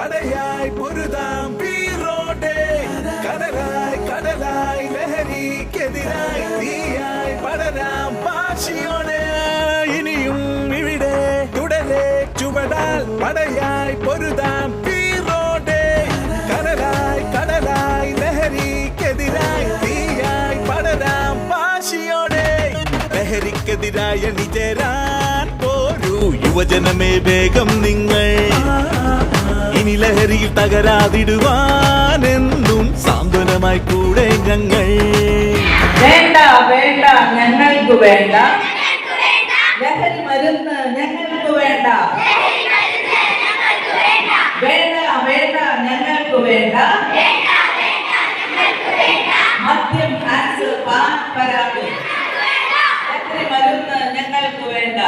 പടയായി പൊരുതാം വീറോടെ കടലായി കടലായി ലഹരിക്കെതിരായി തീയായി പടരാം വാശിയോടെ ഇനിയും ഇവിടെ തുടരെ ചുവടാൽ പടയായി പൊരുതാം വീറോടെ കടലായി കടലായി ലഹരിക്കെതിരായി തീയായി പടരാം വാശിയോടെ ലഹരിക്കെതിരായ നിജരാൻ പോരൂ യുവജനമേ വേഗം നിങ്ങൾ ഇനി ലഹരിയിൽ തകരാതിടുവാനെന്നും സാന്ത്വനമായി കൂടെ ഞങ്ങൾ വേണ്ട വേണ്ട ഞങ്ങൾക്ക് വേണ്ട ലഹരി മരുന്ന് ഞങ്ങൾക്ക് വേണ്ട വേണ്ട വേണ്ട ഞങ്ങൾക്ക് വേണ്ട മദ്യം ആൻസ് പാൻ പരാതി ലഹരി മരുന്ന് ഞങ്ങൾക്ക് വേണ്ട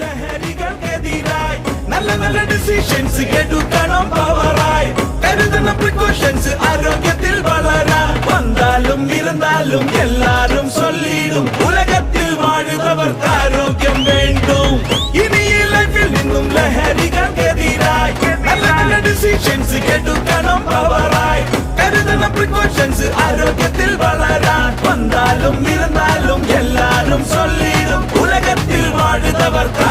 ലഹരികൾക്കെതിരായി നല്ല നല്ല ഡിസിഷൻസ് എടുക്കണം പവറായി കരുതുന്ന പ്രിക്കോഷൻസ് ആരോഗ്യത്തിൽ വളരാൻ വന്നാലും ഇരുന്നാലും എല്ലാരും ചൊല്ലിടും ഉലകത്തിൽ വാഴുന്നവർക്ക് ആരോഗ്യം വേണ്ടും ഇനി ഈ ലൈഫിൽ നിന്നും ലഹരികൾക്കെതിരായി നല്ല നല്ല ഡിസിഷൻസ് എടുക്കണം പവറായി കരുതുന്ന പ്രിക്കോഷൻസ് ആരോഗ്യത്തിൽ വളരാൻ വന്നാലും ഇരുന്നാലും എല്ലാരും ചൊല്ലിടും ഉലകത്തിൽ വാഴുന്നവർക്ക്